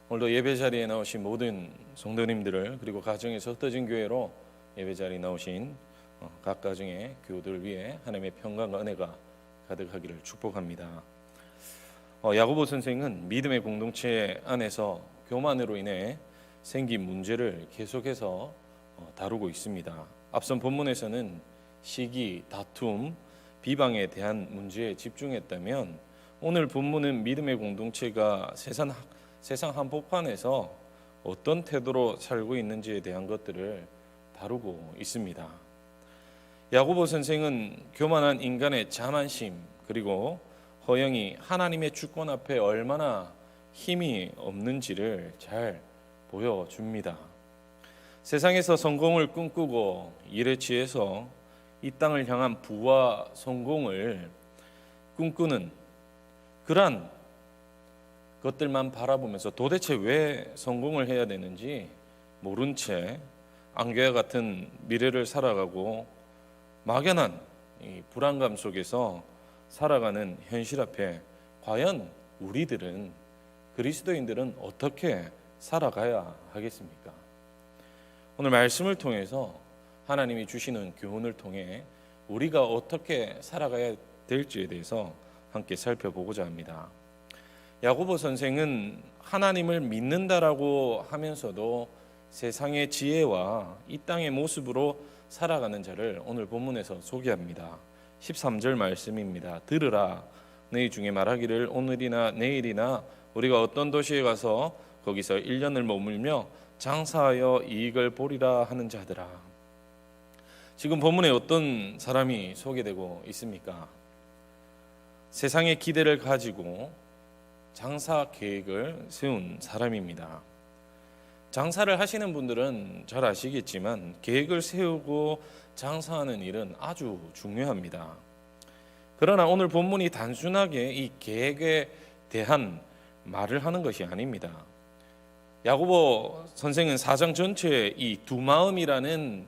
오늘도 예배 자리에 나오신 모든 성도님들을, 그리고 가정에서 흩어진 교회로 예배 자리에 나오신 각 가정의 교우들을 위해 하나님의 평강과 은혜가 가득하기를 축복합니다. 야고보 선생은 믿음의 공동체 안에서 교만으로 인해 생긴 문제를 계속해서 다루고 있습니다. 앞선 본문에서는 시기, 다툼, 비방에 대한 문제에 집중했다면 오늘 본문은 믿음의 공동체가 세상 한복판에서 어떤 태도로 살고 있는지에 대한 것들을 다루고 있습니다. 야고보 선생은 교만한 인간의 자만심, 그리고 허영이 하나님의 주권 앞에 얼마나 힘이 없는지를 잘 보여줍니다. 세상에서 성공을 꿈꾸고 일에 취해서 이 땅을 향한 부와 성공을 꿈꾸는 그러한 것들만 바라보면서 도대체 왜 성공을 해야 되는지 모른 채 안개와 같은 미래를 살아가고 막연한 이 불안감 속에서 살아가는 현실 앞에 과연 우리들은, 그리스도인들은 어떻게 살아가야 하겠습니까? 오늘 말씀을 통해서 하나님이 주시는 교훈을 통해 우리가 어떻게 살아가야 될지에 대해서 함께 살펴보고자 합니다. 야고보 선생은 하나님을 믿는다라고 하면서도 세상의 지혜와 이 땅의 모습으로 살아가는 자를 오늘 본문에서 소개합니다. 13절 말씀입니다. 들으라, 너희 중에 말하기를 오늘이나 내일이나 우리가 어떤 도시에 가서 거기서 1년을 머물며 장사하여 이익을 보리라 하는 자들아. 지금 본문에 어떤 사람이 소개되고 있습니까? 세상의 기대를 가지고 장사 계획을 세운 사람입니다. 장사를 하시는 분들은 잘 아시겠지만 계획을 세우고 장사하는 일은 아주 중요합니다. 그러나 오늘 본문이 단순하게 이 계획에 대한 말을 하는 것이 아닙니다. 야고보 선생은 4장 전체에 이 두 마음이라는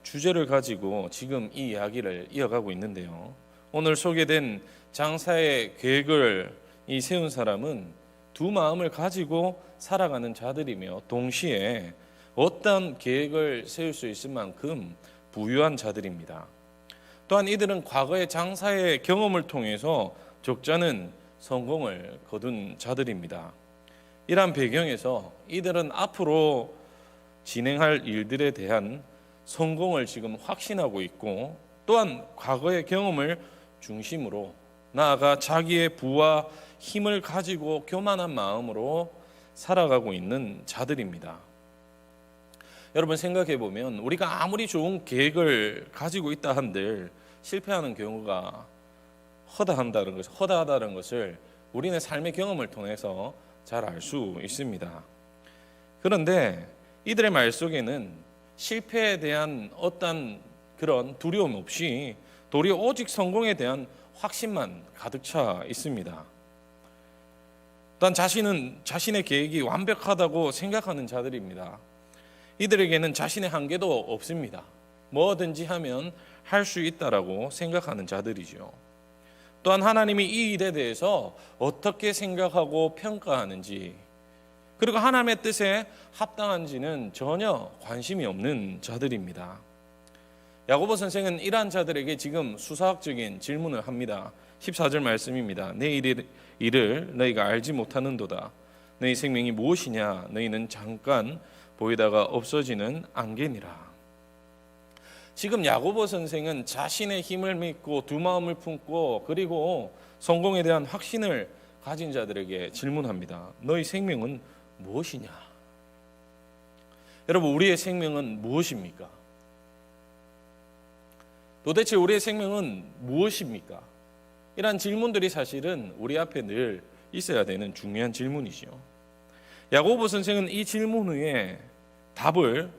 주제를 가지고 지금 이 이야기를 이어가고 있는데요. 오늘 소개된 장사의 계획을 세운 사람은 두 마음을 가지고 살아가는 자들이며 동시에 어떤 계획을 세울 수 있을 만큼 부유한 자들입니다. 또한 이들은 과거의 장사의 경험을 통해서 적잖은 성공을 거둔 자들입니다. 이러한 배경에서 이들은 앞으로 진행할 일들에 대한 성공을 지금 확신하고 있고, 또한 과거의 경험을 중심으로 나아가 자기의 부와 힘을 가지고 교만한 마음으로 살아가고 있는 자들입니다. 여러분 생각해 보면 우리가 아무리 좋은 계획을 가지고 있다 한들 실패하는 경우가 허다하다는 것을 우리는 삶의 경험을 통해서 잘 알 수 있습니다. 그런데 이들의 말 속에는 실패에 대한 어떤 그런 두려움 없이 도리어 오직 성공에 대한 확신만 가득 차 있습니다. 또한 자신의 계획이 완벽하다고 생각하는 자들입니다. 이들에게는 자신의 한계도 없습니다. 뭐든지 하면 할 수 있다라고 생각하는 자들이죠. 또한 하나님이 이 일에 대해서 어떻게 생각하고 평가하는지, 그리고 하나님의 뜻에 합당한지는 전혀 관심이 없는 자들입니다. 야고보 선생은 이러한 자들에게 지금 수사학적인 질문을 합니다. 14절 말씀입니다. 내 일을 너희가 알지 못하는도다. 너희 생명이 무엇이냐? 너희는 잠깐 보이다가 없어지는 안개니라. 지금 야고보 선생은 자신의 힘을 믿고 두 마음을 품고 그리고 성공에 대한 확신을 가진 자들에게 질문합니다. 너희 생명은 무엇이냐? 여러분, 우리의 생명은 무엇입니까? 도대체 우리의 생명은 무엇입니까? 이러한 질문들이 사실은 우리 앞에 늘 있어야 되는 중요한 질문이죠. 야고보 선생은 이 질문 후에 답을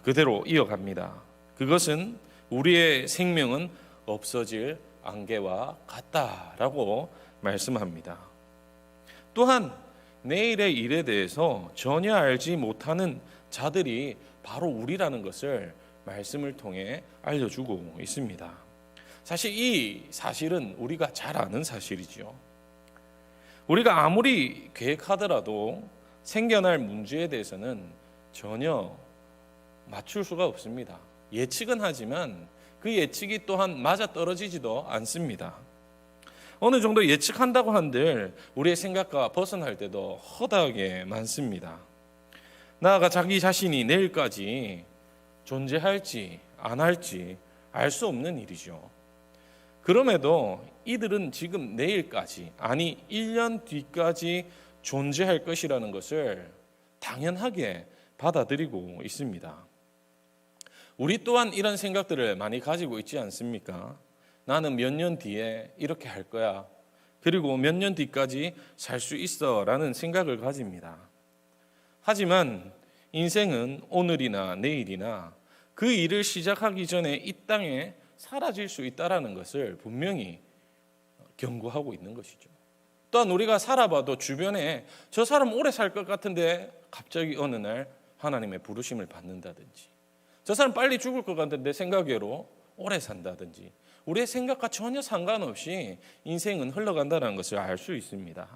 그대로 이어갑니다. 그것은 우리의 생명은 없어질 안개와 같다라고 말씀합니다. 또한 내일의 일에 대해서 전혀 알지 못하는 자들이 바로 우리라는 것을 말씀을 통해 알려주고 있습니다. 사실 이 사실은 우리가 잘 아는 사실이죠. 우리가 아무리 계획하더라도 생겨날 문제에 대해서는 전혀 맞출 수가 없습니다. 예측은 하지만 그 예측이 또한 맞아떨어지지도 않습니다. 어느 정도 예측한다고 한들 우리의 생각과 벗어날 때도 허다하게 많습니다. 나아가 자기 자신이 내일까지 존재할지 안 할지 알 수 없는 일이죠. 그럼에도 이들은 지금 내일까지, 아니 1년 뒤까지 존재할 것이라는 것을 당연하게 받아들이고 있습니다. 우리 또한 이런 생각들을 많이 가지고 있지 않습니까? 나는 몇 년 뒤에 이렇게 할 거야. 그리고 몇 년 뒤까지 살 수 있어 라는 생각을 가집니다. 하지만 인생은 오늘이나 내일이나 그 일을 시작하기 전에 이 땅에 사라질 수 있다는 것을 분명히 경고하고 있는 것이죠. 또한 우리가 살아봐도 주변에 저 사람 오래 살 것 같은데 갑자기 어느 날 하나님의 부르심을 받는다든지, 저 사람 빨리 죽을 것 같은데 내 생각외로 오래 산다든지, 우리의 생각과 전혀 상관없이 인생은 흘러간다는 것을 알 수 있습니다.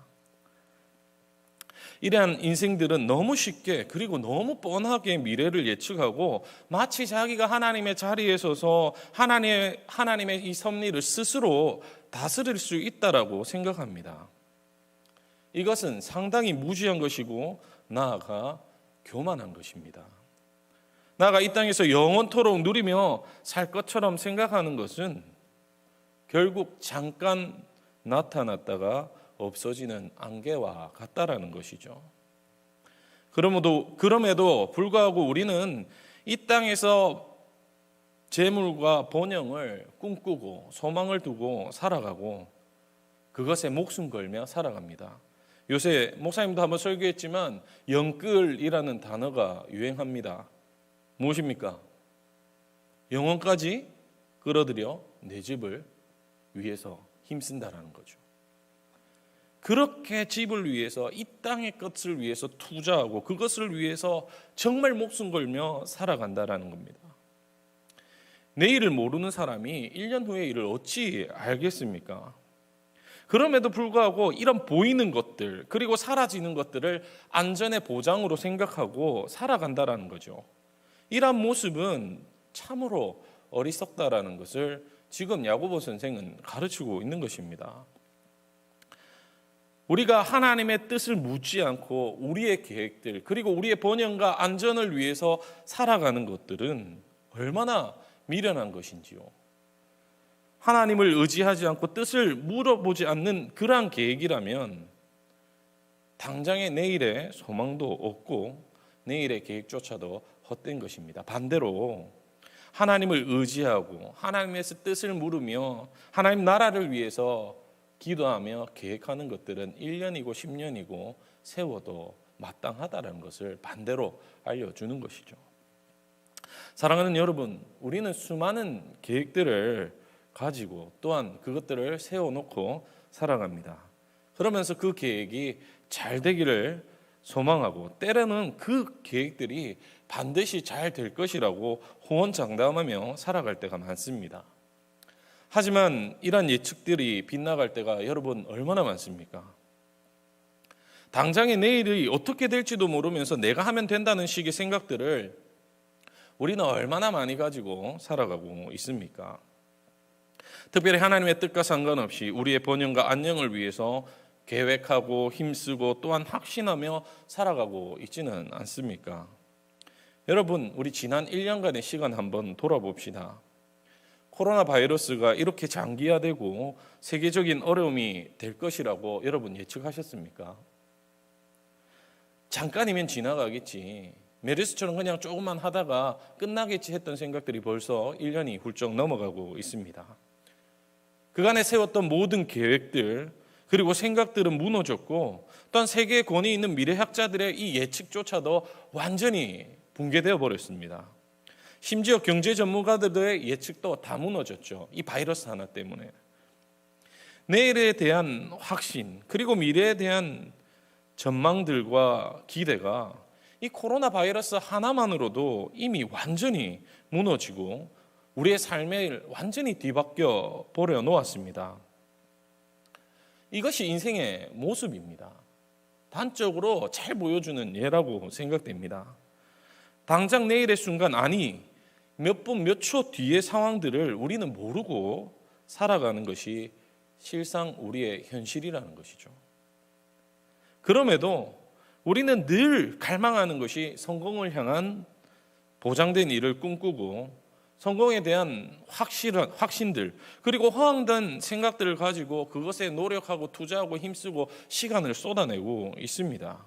이러한 인생들은 너무 쉽게 그리고 너무 뻔하게 미래를 예측하고 마치 자기가 하나님의 자리에 서서 하나님의 이 섭리를 스스로 다스릴 수 있다라고 생각합니다. 이것은 상당히 무지한 것이고 나아가 교만한 것입니다. 나아가 이 땅에서 영원토록 누리며 살 것처럼 생각하는 것은 결국 잠깐 나타났다가 없어지는 안개와 같다라는 것이죠. 그럼에도 불구하고 우리는 이 땅에서 재물과 번영을 꿈꾸고 소망을 두고 살아가고 그것에 목숨 걸며 살아갑니다. 요새 목사님도 한번 설교했지만 영끌이라는 단어가 유행합니다. 무엇입니까? 영혼까지 끌어들여 내 집을 위해서 힘쓴다라는 거죠. 그렇게 집을 위해서, 이 땅의 것을 위해서 투자하고 그것을 위해서 정말 목숨 걸며 살아간다라는 겁니다. 내일을 모르는 사람이 1년 후의 일을 어찌 알겠습니까? 그럼에도 불구하고 이런 보이는 것들 그리고 사라지는 것들을 안전의 보장으로 생각하고 살아간다라는 거죠. 이런 모습은 참으로 어리석다라는 것을 지금 야고보 선생은 가르치고 있는 것입니다. 우리가 하나님의 뜻을 묻지 않고 우리의 계획들 그리고 우리의 번영과 안전을 위해서 살아가는 것들은 얼마나 미련한 것인지요. 하나님을 의지하지 않고 뜻을 물어보지 않는 그러한 계획이라면 당장의 내일의 소망도 없고 내일의 계획조차도 헛된 것입니다. 반대로 하나님을 의지하고 하나님의 뜻을 물으며 하나님 나라를 위해서 기도하며 계획하는 것들은 1년이고 10년이고 세워도 마땅하다는 것을 반대로 알려주는 것이죠. 사랑하는 여러분, 우리는 수많은 계획들을 가지고 또한 그것들을 세워놓고 살아갑니다. 그러면서 그 계획이 잘 되기를 소망하고 때로는 그 계획들이 반드시 잘 될 것이라고 호언장담하며 살아갈 때가 많습니다. 하지만 이런 예측들이 빗나갈 때가 여러분 얼마나 많습니까? 당장의 내일이 어떻게 될지도 모르면서 내가 하면 된다는 식의 생각들을 우리는 얼마나 많이 가지고 살아가고 있습니까? 특별히 하나님의 뜻과 상관없이 우리의 번영과 안녕을 위해서 계획하고 힘쓰고 또한 확신하며 살아가고 있지는 않습니까? 여러분, 우리 지난 1년간의 시간 한번 돌아봅시다. 코로나 바이러스가 이렇게 장기화되고 세계적인 어려움이 될 것이라고 여러분 예측하셨습니까? 잠깐이면 지나가겠지, 메르스처럼 그냥 조금만 하다가 끝나겠지 했던 생각들이 벌써 1년이 훌쩍 넘어가고 있습니다. 그간에 세웠던 모든 계획들 그리고 생각들은 무너졌고 또한 세계에 권위 있는 미래학자들의 이 예측조차도 완전히 붕괴되어 버렸습니다. 심지어 경제 전문가들의 예측도 다 무너졌죠. 이 바이러스 하나 때문에. 내일에 대한 확신 그리고 미래에 대한 전망들과 기대가 이 코로나 바이러스 하나만으로도 이미 완전히 무너지고 우리의 삶을 완전히 뒤바뀌어 버려 놓았습니다. 이것이 인생의 모습입니다. 단적으로 잘 보여주는 예라고 생각됩니다. 당장 내일의 순간, 아니 몇 분 몇 초 뒤의 상황들을 우리는 모르고 살아가는 것이 실상 우리의 현실이라는 것이죠. 그럼에도 우리는 늘 갈망하는 것이 성공을 향한 보장된 일을 꿈꾸고 성공에 대한 확신들, 그리고 허황된 생각들을 가지고 그것에 노력하고 투자하고 힘쓰고 시간을 쏟아내고 있습니다.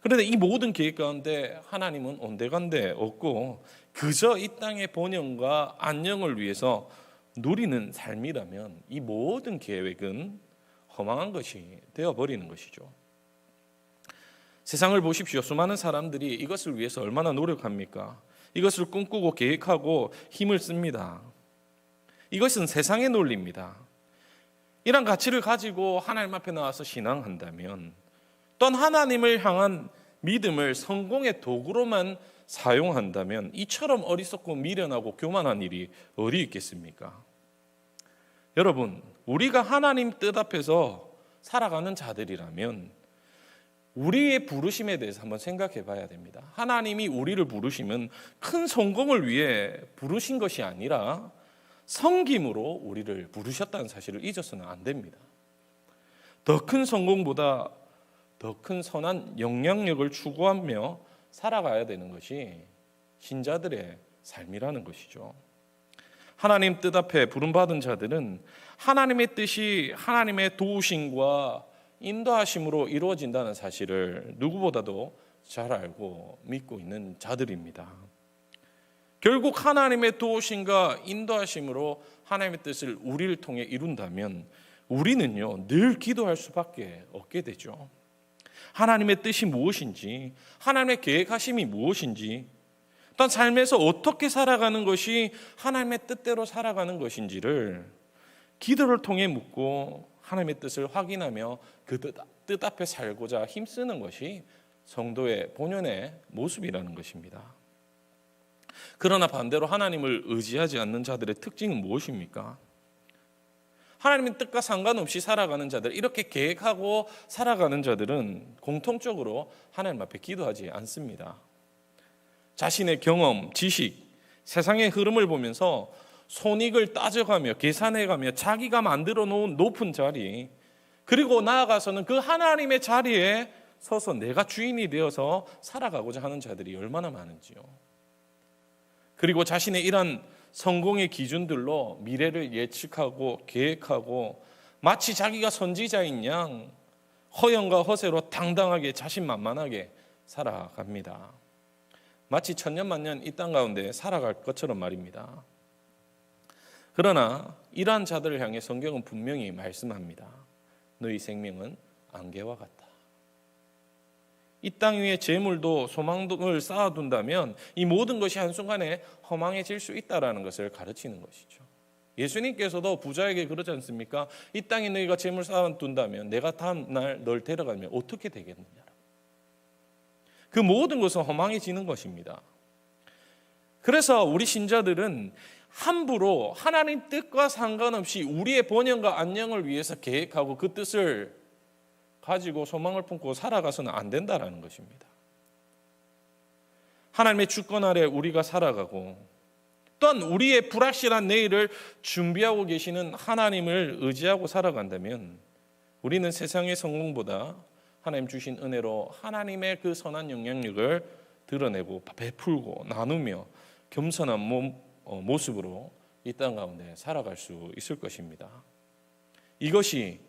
그런데 이 모든 계획 가운데 하나님은 온데간데 없고 그저 이 땅의 번영과 안녕을 위해서 누리는 삶이라면 이 모든 계획은 허망한 것이 되어버리는 것이죠. 세상을 보십시오. 수많은 사람들이 이것을 위해서 얼마나 노력합니까? 이것을 꿈꾸고 계획하고 힘을 씁니다. 이것은 세상의 논리입니다. 이런 가치를 가지고 하나님 앞에 나와서 신앙한다면, 또한 하나님을 향한 믿음을 성공의 도구로만 사용한다면 이처럼 어리석고 미련하고 교만한 일이 어디 있겠습니까? 여러분, 우리가 하나님 뜻 앞에서 살아가는 자들이라면 우리의 부르심에 대해서 한번 생각해 봐야 됩니다. 하나님이 우리를 부르심은 큰 성공을 위해 부르신 것이 아니라 섬김으로 우리를 부르셨다는 사실을 잊어서는 안 됩니다. 더 큰 성공보다 더 큰 선한 영향력을 추구하며 살아가야 되는 것이 신자들의 삶이라는 것이죠. 하나님 뜻 앞에 부름받은 자들은 하나님의 뜻이 하나님의 도우심과 인도하심으로 이루어진다는 사실을 누구보다도 잘 알고 믿고 있는 자들입니다. 결국 하나님의 도우심과 인도하심으로 하나님의 뜻을 우리를 통해 이룬다면 우리는요 늘 기도할 수밖에 없게 되죠. 하나님의 뜻이 무엇인지, 하나님의 계획하심이 무엇인지, 또한 삶에서 어떻게 살아가는 것이 하나님의 뜻대로 살아가는 것인지를 기도를 통해 묻고 하나님의 뜻을 확인하며 그 뜻 앞에 살고자 힘쓰는 것이 성도의 본연의 모습이라는 것입니다. 그러나 반대로 하나님을 의지하지 않는 자들의 특징은 무엇입니까? 하나님의 뜻과 상관없이 살아가는 자들, 이렇게 계획하고 살아가는 자들은 공통적으로 하나님 앞에 기도하지 않습니다. 자신의 경험, 지식, 세상의 흐름을 보면서 손익을 따져가며 계산해가며 자기가 만들어 놓은 높은 자리, 그리고 나아가서는 그 하나님의 자리에 서서 내가 주인이 되어서 살아가고자 하는 자들이 얼마나 많은지요. 그리고 자신의 이런 성공의 기준들로 미래를 예측하고 계획하고 마치 자기가 선지자인 양 허영과 허세로 당당하게 자신만만하게 살아갑니다. 마치 천년만년 이 땅 가운데 살아갈 것처럼 말입니다. 그러나 이러한 자들을 향해 성경은 분명히 말씀합니다. 너희 생명은 안개와 같다. 이 땅 위에 재물도 소망을 쌓아둔다면 이 모든 것이 한순간에 허망해질 수 있다는 것을 가르치는 것이죠. 예수님께서도 부자에게 그러지 않습니까? 이 땅에 너희가 재물 쌓아둔다면 내가 다음 날 널 데려가면 어떻게 되겠느냐. 그 모든 것은 허망해지는 것입니다. 그래서 우리 신자들은 함부로 하나님 뜻과 상관없이 우리의 번영과 안녕을 위해서 계획하고 그 뜻을 가지고 소망을 품고 살아가서는 안 된다는 것입니다. 하나님의 주권 아래 우리가 살아가고 또한 우리의 불확실한 내일을 준비하고 계시는 하나님을 의지하고 살아간다면 우리는 세상의 성공보다 하나님 주신 은혜로 하나님의 그 선한 영향력을 드러내고 베풀고 나누며 겸손한 모습으로 이 땅 가운데 살아갈 수 있을 것입니다. 이것이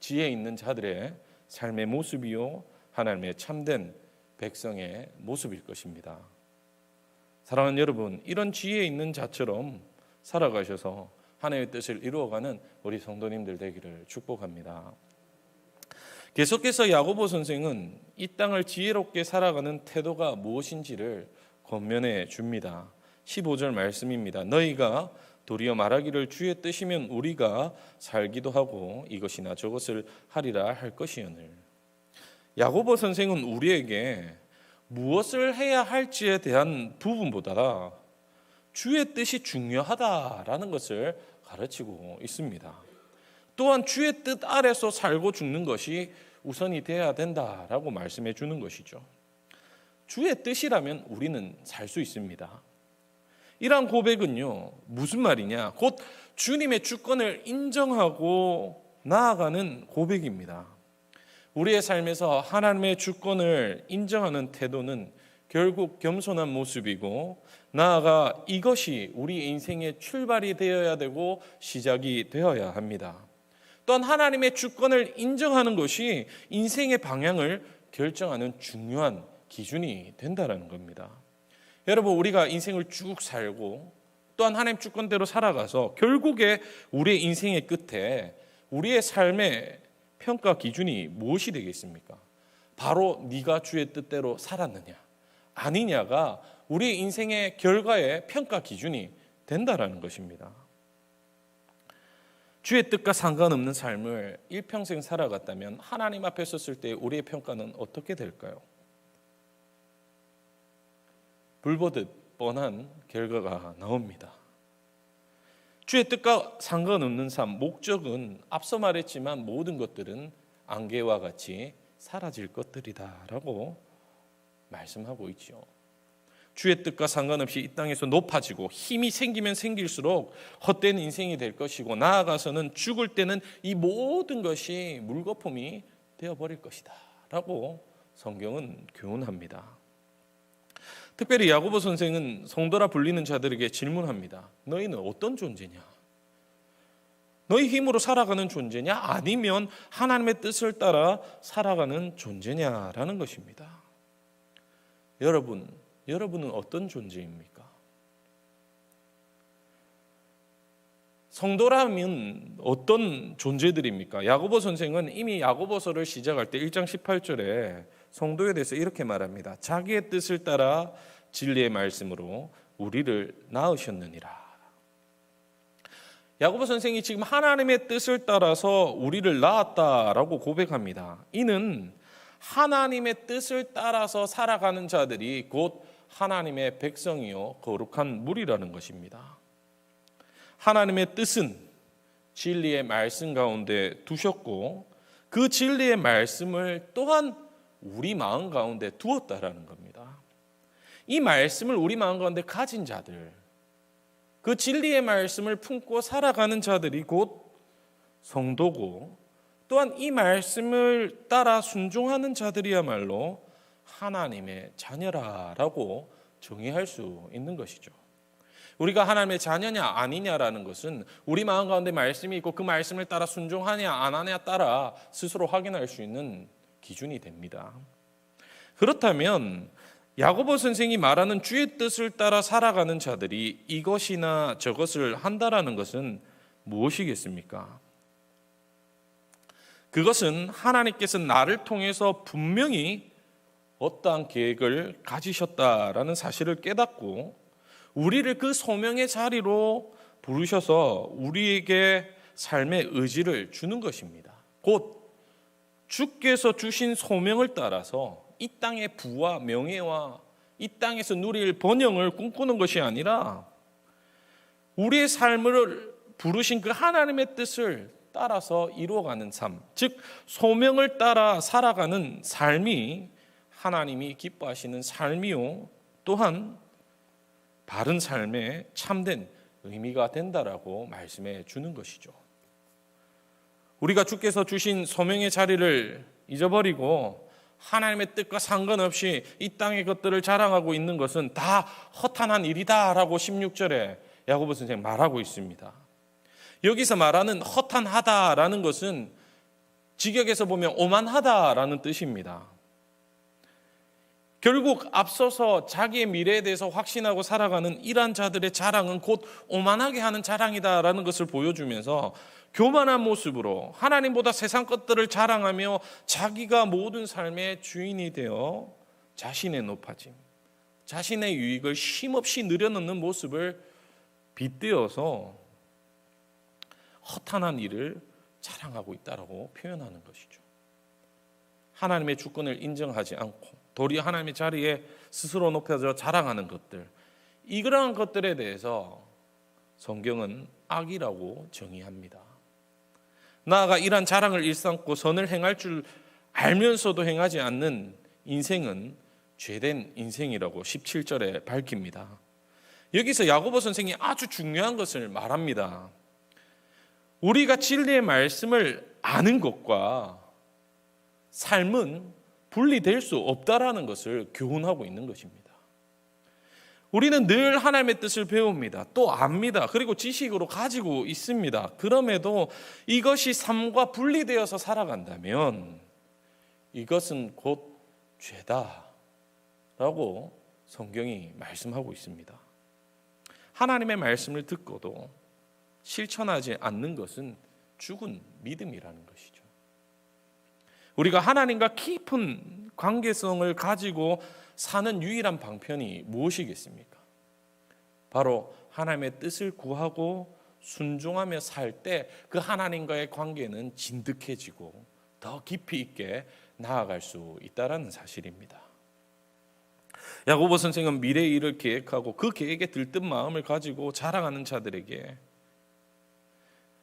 지혜 있는 자들의 삶의 모습이요 하나님의 참된 백성의 모습일 것입니다. 사랑하는 여러분, 이런 지혜 있는 자처럼 살아가셔서 하나님의 뜻을 이루어가는 우리 성도님들 되기를 축복합니다. 계속해서 야고보 선생은 이 땅을 지혜롭게 살아가는 태도가 무엇인지를 권면해 줍니다. 15절 말씀입니다. 너희가 도리어 말하기를 주의 뜻이면 우리가 살기도 하고 이것이나 저것을 하리라 할 것이오늘. 야고보 선생은 우리에게 무엇을 해야 할지에 대한 부분보다 주의 뜻이 중요하다라는 것을 가르치고 있습니다. 또한 주의 뜻 아래서 살고 죽는 것이 우선이 돼야 된다라고 말씀해 주는 것이죠. 주의 뜻이라면 우리는 살 수 있습니다. 이러한 고백은요, 무슨 말이냐? 곧 주님의 주권을 인정하고 나아가는 고백입니다. 우리의 삶에서 하나님의 주권을 인정하는 태도는 결국 겸손한 모습이고, 나아가 이것이 우리 인생의 출발이 되어야 되고 시작이 되어야 합니다. 또한 하나님의 주권을 인정하는 것이 인생의 방향을 결정하는 중요한 기준이 된다는 겁니다. 여러분, 우리가 인생을 쭉 살고 또한 하나님 주권대로 살아가서 결국에 우리의 인생의 끝에 우리의 삶의 평가 기준이 무엇이 되겠습니까? 바로 네가 주의 뜻대로 살았느냐 아니냐가 우리 인생의 결과의 평가 기준이 된다라는 것입니다. 주의 뜻과 상관없는 삶을 일평생 살아갔다면 하나님 앞에 섰을 때 우리의 평가는 어떻게 될까요? 불보듯 뻔한 결과가 나옵니다. 주의 뜻과 상관없는 삶, 목적은 앞서 말했지만 모든 것들은 안개와 같이 사라질 것들이다라고 말씀하고 있죠. 주의 뜻과 상관없이 이 땅에서 높아지고 힘이 생기면 생길수록 헛된 인생이 될 것이고, 나아가서는 죽을 때는 이 모든 것이 물거품이 되어버릴 것이다 라고 성경은 교훈합니다. 특별히 야고보 선생은 성도라 불리는 자들에게 질문합니다. 너희는 어떤 존재냐? 너희 힘으로 살아가는 존재냐? 아니면 하나님의 뜻을 따라 살아가는 존재냐라는 것입니다. 여러분은 어떤 존재입니까? 성도라면 어떤 존재들입니까? 야고보 선생은 이미 야고보서를 시작할 때 1장 18절에 성도에 대해서 이렇게 말합니다. 자기의 뜻을 따라 진리의 말씀으로 우리를 낳으셨느니라. 야고보 선생이 지금 하나님의 뜻을 따라서 우리를 낳았다라고 고백합니다. 이는 하나님의 뜻을 따라서 살아가는 자들이 곧 하나님의 백성이요 거룩한 무리라는 것입니다. 하나님의 뜻은 진리의 말씀 가운데 두셨고, 그 진리의 말씀을 또한 우리 마음 가운데 두었다라는 겁니다. 이 말씀을 우리 마음 가운데 가진 자들, 그 진리의 말씀을 품고 살아가는 자들이 곧 성도고, 또한 이 말씀을 따라 순종하는 자들이야말로 하나님의 자녀라고 정의할 수 있는 것이죠. 우리가 하나님의 자녀냐 아니냐라는 것은 우리 마음 가운데 말씀이 있고 그 말씀을 따라 순종하냐 안 하냐 따라 스스로 확인할 수 있는 기준이 됩니다. 그렇다면 야고보 선생이 말하는 주의 뜻을 따라 살아가는 자들이 이것이나 저것을 한다라는 것은 무엇이겠습니까? 그것은 하나님께서 나를 통해서 분명히 어떠한 계획을 가지셨다라는 사실을 깨닫고 우리를 그 소명의 자리로 부르셔서 우리에게 삶의 의지를 주는 것입니다. 곧 주께서 주신 소명을 따라서 이 땅의 부와 명예와 이 땅에서 누릴 번영을 꿈꾸는 것이 아니라 우리의 삶을 부르신 그 하나님의 뜻을 따라서 이루어가는 삶, 즉 소명을 따라 살아가는 삶이 하나님이 기뻐하시는 삶이요 또한 바른 삶의 참된 의미가 된다라고 말씀해 주는 것이죠. 우리가 주께서 주신 소명의 자리를 잊어버리고 하나님의 뜻과 상관없이 이 땅의 것들을 자랑하고 있는 것은 다 허탄한 일이다라고 16절에 야고보 선생님 말하고 있습니다. 여기서 말하는 허탄하다라는 것은 직역에서 보면 오만하다라는 뜻입니다. 결국 앞서서 자기의 미래에 대해서 확신하고 살아가는 이러한 자들의 자랑은 곧 오만하게 하는 자랑이다라는 것을 보여주면서 교만한 모습으로 하나님보다 세상 것들을 자랑하며 자기가 모든 삶의 주인이 되어 자신의 높아짐, 자신의 유익을 쉼없이 늘여놓는 모습을 빗대어서 허탄한 일을 자랑하고 있다라고 표현하는 것이죠. 하나님의 주권을 인정하지 않고 도리어 하나님의 자리에 스스로 높여져 자랑하는 것들, 이러한 것들에 대해서 성경은 악이라고 정의합니다. 나아가 이러한 자랑을 일삼고 선을 행할 줄 알면서도 행하지 않는 인생은 죄된 인생이라고 17절에 밝힙니다. 여기서 야고보 선생이 아주 중요한 것을 말합니다. 우리가 진리의 말씀을 아는 것과 삶은 분리될 수 없다라는 것을 교훈하고 있는 것입니다. 우리는 늘 하나님의 뜻을 배웁니다. 또 압니다. 그리고 지식으로 가지고 있습니다. 그럼에도 이것이 삶과 분리되어서 살아간다면 이것은 곧 죄다라고 성경이 말씀하고 있습니다. 하나님의 말씀을 듣고도 실천하지 않는 것은 죽은 믿음이라는 것이죠. 우리가 하나님과 깊은 관계성을 가지고 사는 유일한 방편이 무엇이겠습니까? 바로 하나님의 뜻을 구하고 순종하며 살 때 그 하나님과의 관계는 진득해지고 더 깊이 있게 나아갈 수 있다는 사실입니다. 야고보 선생은 미래의 일을 계획하고 그 계획에 들뜬 마음을 가지고 자랑하는 자들에게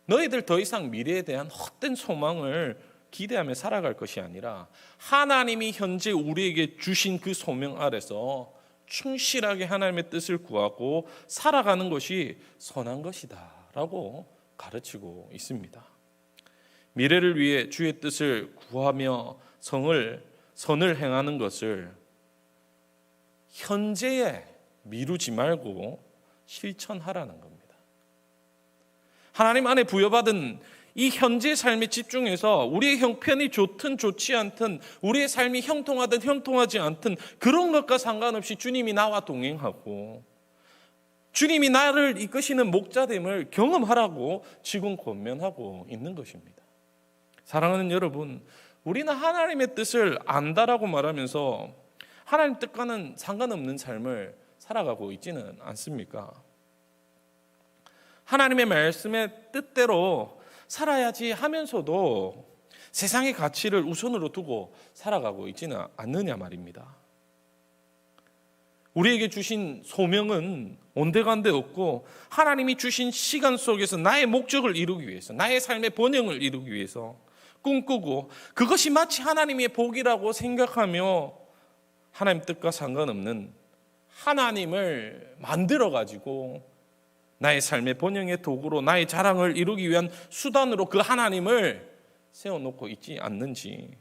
너희들 더 이상 미래에 대한 헛된 소망을 기대하며 살아갈 것이 아니라 하나님이 현재 우리에게 주신 그 소명 아래서 충실하게 하나님의 뜻을 구하고 살아가는 것이 선한 것이다 라고 가르치고 있습니다. 미래를 위해 주의 뜻을 구하며 선을 행하는 것을 현재에 미루지 말고 실천하라는 겁니다. 하나님 안에 부여받은 이 현재 삶에 집중해서 우리의 형편이 좋든 좋지 않든 우리의 삶이 형통하든 형통하지 않든 그런 것과 상관없이 주님이 나와 동행하고 주님이 나를 이끄시는 목자됨을 경험하라고 지금 권면하고 있는 것입니다. 사랑하는 여러분, 우리는 하나님의 뜻을 안다라고 말하면서 하나님 뜻과는 상관없는 삶을 살아가고 있지는 않습니까? 하나님의 말씀의 뜻대로 살아야지 하면서도 세상의 가치를 우선으로 두고 살아가고 있지는 않느냐 말입니다. 우리에게 주신 소명은 온데간데 없고 하나님이 주신 시간 속에서 나의 목적을 이루기 위해서 나의 삶의 번영을 이루기 위해서 꿈꾸고 그것이 마치 하나님의 복이라고 생각하며 하나님 뜻과 상관없는 하나님을 만들어가지고 나의 삶의 번영의 도구로 나의 자랑을 이루기 위한 수단으로 그 하나님을 세워놓고 있지 않는지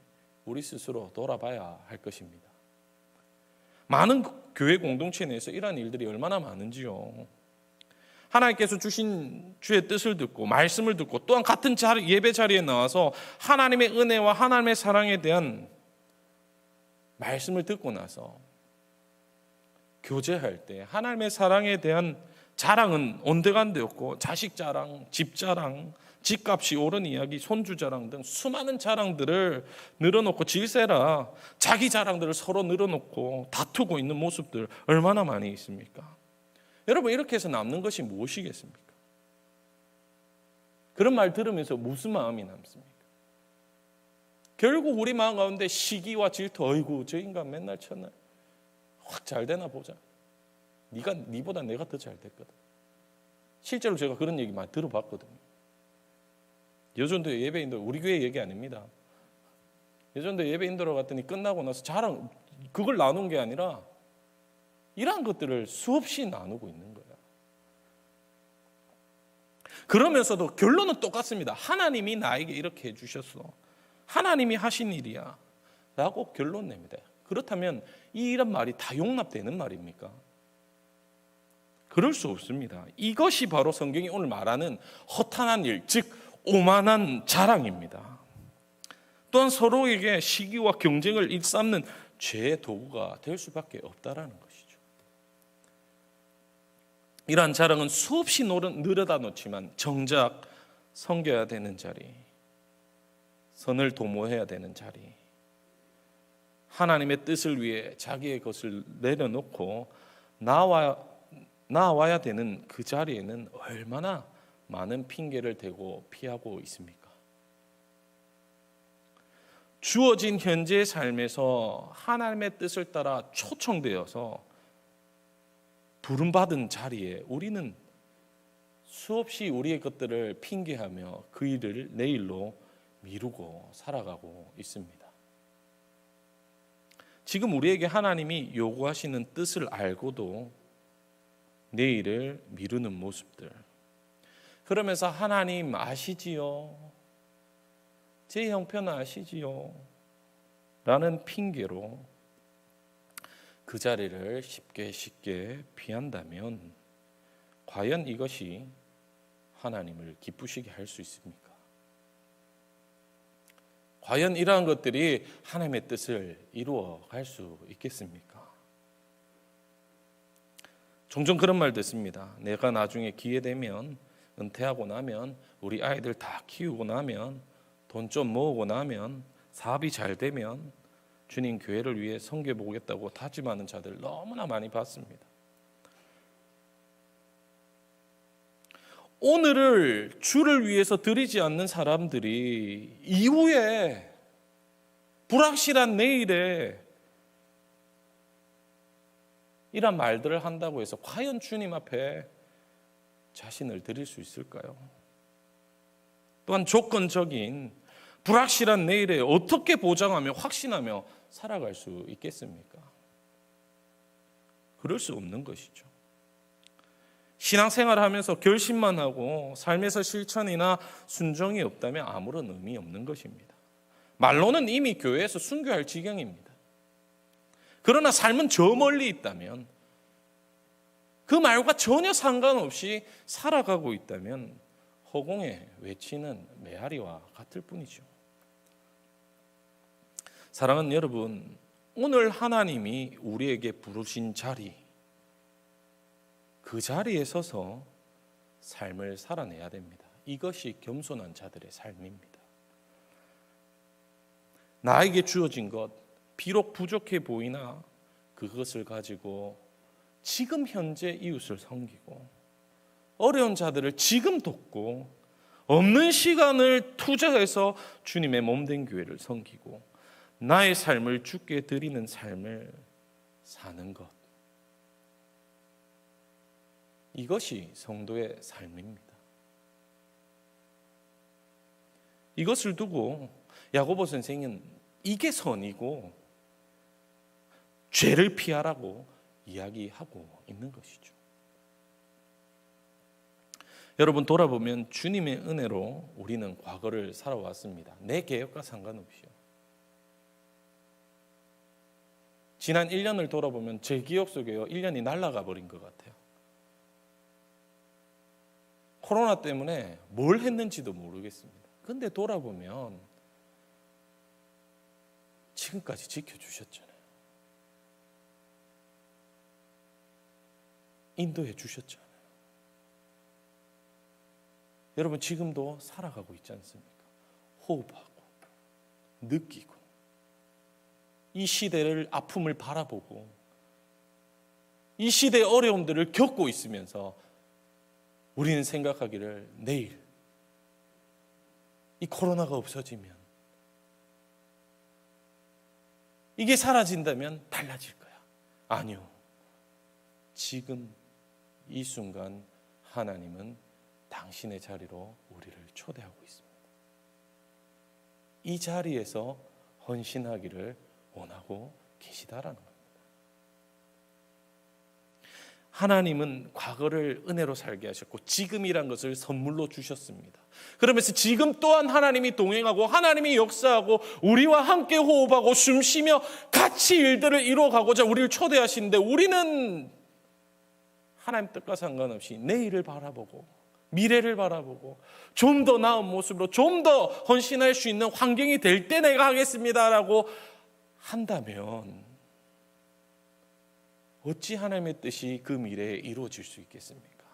우리 스스로 돌아봐야 할 것입니다. 많은 교회 공동체 내에서 이러한 일들이 얼마나 많은지요. 하나님께서 주신 주의 뜻을 듣고 말씀을 듣고 또한 같은 예배 자리에 나와서 하나님의 은혜와 하나님의 사랑에 대한 말씀을 듣고 나서 교제할 때 하나님의 사랑에 대한 자랑은 온데간데 없고 자식 자랑, 집 자랑, 집값이 오른 이야기, 손주 자랑 등 수많은 자랑들을 늘어놓고 질세라 자기 자랑들을 서로 늘어놓고 다투고 있는 모습들 얼마나 많이 있습니까? 여러분, 이렇게 해서 남는 것이 무엇이겠습니까? 그런 말 들으면서 무슨 마음이 남습니까? 결국 우리 마음 가운데 시기와 질투, 어이구 저 인간 맨날 첫날 확 잘 되나 보자. 니보다 내가 더 잘 됐거든. 실제로 제가 그런 얘기 많이 들어봤거든요. 여전도 예배인들, 우리 교회 얘기 아닙니다. 여전도 예배인들어 갔더니 끝나고 나서 자랑, 그걸 나눈 게 아니라 이러한 것들을 수없이 나누고 있는 거예요. 그러면서도 결론은 똑같습니다. 하나님이 나에게 이렇게 해주셨어. 하나님이 하신 일이야 라고 결론 냅니다. 그렇다면 이런 말이 다 용납되는 말입니까? 그럴 수 없습니다. 이것이 바로 성경이 오늘 말하는 허탄한 일, 즉 오만한 자랑입니다. 또한 서로에게 시기와 경쟁을 일삼는 죄의 도구가 될 수밖에 없다라는 것이죠. 이러한 자랑은 수없이 늘어다 놓지만 정작 섬겨야 되는 자리, 선을 도모해야 되는 자리, 하나님의 뜻을 위해 자기의 것을 내려놓고 나와야 되는 그 자리에는 얼마나 많은 핑계를 대고 피하고 있습니까? 주어진 현재의 삶에서 하나님의 뜻을 따라 초청되어서 부름받은 자리에 우리는 수없이 우리의 것들을 핑계하며 그 일을 내일로 미루고 살아가고 있습니다. 지금 우리에게 하나님이 요구하시는 뜻을 알고도 내일을 미루는 모습들. 그러면서 하나님 아시지요? 제 형편 아시지요? 라는 핑계로 그 자리를 쉽게 피한다면 과연 이것이 하나님을 기쁘시게 할 수 있습니까? 과연 이러한 것들이 하나님의 뜻을 이루어 갈 수 있겠습니까? 종종 그런 말 듣습니다. 내가 나중에 기회 되면, 은퇴하고 나면, 우리 아이들 다 키우고 나면, 돈 좀 모으고 나면, 사업이 잘 되면 주님 교회를 위해 섬겨보겠다고 다짐하는 자들 너무나 많이 봤습니다. 오늘을 주를 위해서 드리지 않는 사람들이 이후에 불확실한 내일에 이런 말들을 한다고 해서 과연 주님 앞에 자신을 드릴 수 있을까요? 또한 조건적인 불확실한 내일에 어떻게 보장하며 확신하며 살아갈 수 있겠습니까? 그럴 수 없는 것이죠. 신앙생활을 하면서 결심만 하고 삶에서 실천이나 순종이 없다면 아무런 의미 없는 것입니다. 말로는 이미 교회에서 순교할 지경입니다. 그러나 삶은 저 멀리 있다면, 그 말과 전혀 상관없이 살아가고 있다면 허공에 외치는 메아리와 같을 뿐이죠. 사랑하는 여러분, 오늘 하나님이 우리에게 부르신 자리, 그 자리에 서서 삶을 살아내야 됩니다. 이것이 겸손한 자들의 삶입니다. 나에게 주어진 것, 비록 부족해 보이나 그것을 가지고 지금 현재 이웃을 섬기고, 어려운 자들을 지금 돕고, 없는 시간을 투자해서 주님의 몸된 교회를 섬기고, 나의 삶을 주께 드리는 삶을 사는 것, 이것이 성도의 삶입니다. 이것을 두고 야고보 선생은 이게 선이고 죄를 피하라고 이야기하고 있는 것이죠. 여러분, 돌아보면 주님의 은혜로 우리는 과거를 살아왔습니다. 내 계획과 상관없이요. 지난 1년을 돌아보면 제 기억 속에요, 1년이 날아가 버린 것 같아요. 코로나 때문에 뭘 했는지도 모르겠습니다. 그런데 돌아보면 지금까지 지켜주셨잖아요. 인도해 주셨잖아요. 여러분, 지금도 살아가고 있지 않습니까? 호흡하고 느끼고 이 시대를, 아픔을 바라보고 이 시대의 어려움들을 겪고 있으면서 우리는 생각하기를 내일 이 코로나가 없어지면, 이게 사라진다면 달라질 거야. 아니요. 지금 이 순간 하나님은 당신의 자리로 우리를 초대하고 있습니다. 이 자리에서 헌신하기를 원하고 계시다라는 겁니다. 하나님은 과거를 은혜로 살게 하셨고 지금이란 것을 선물로 주셨습니다. 그러면서 지금 또한 하나님이 동행하고 하나님이 역사하고 우리와 함께 호흡하고 숨쉬며 같이 일들을 이루어가고자 우리를 초대하시는데, 우리는 하나님 뜻과 상관없이 내일을 바라보고 미래를 바라보고 좀 더 나은 모습으로 좀 더 헌신할 수 있는 환경이 될 때 내가 하겠습니다라고 한다면 어찌 하나님의 뜻이 그 미래에 이루어질 수 있겠습니까?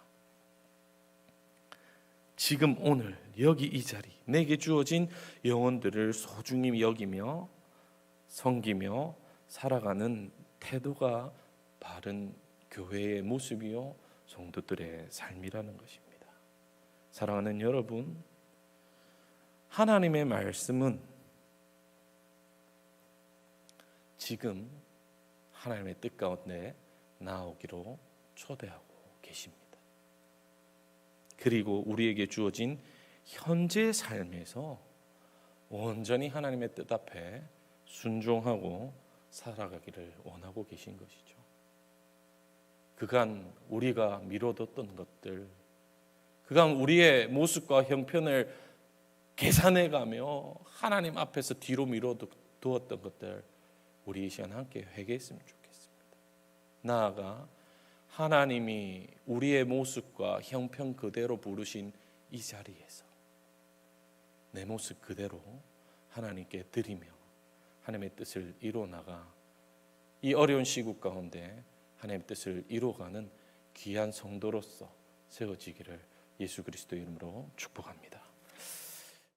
지금 오늘 여기 이 자리, 내게 주어진 영혼들을 소중히 여기며 섬기며 살아가는 태도가 바른 교회의 모습이요 성도들의 삶이라는 것입니다. 사랑하는 여러분, 하나님의 말씀은 지금 하나님의 뜻 가운데 나오기로 초대하고 계십니다. 그리고 우리에게 주어진 현재 삶에서 온전히 하나님의 뜻 앞에 순종하고 살아가기를 원하고 계신 것이죠. 그간 우리가 미뤄뒀던 것들, 그간 우리의 모습과 형편을 계산해가며 하나님 앞에서 뒤로 미뤄두었던 것들, 우리 이 시간 함께 회개했으면 좋겠습니다. 나아가 하나님이 우리의 모습과 형편 그대로 부르신 이 자리에서 내 모습 그대로 하나님께 드리며 하나님의 뜻을 이루어나가 이 어려운 시국 가운데 하나님의 뜻을 이루어가는 귀한 성도로서 세워지기를 예수 그리스도의 이름으로 축복합니다.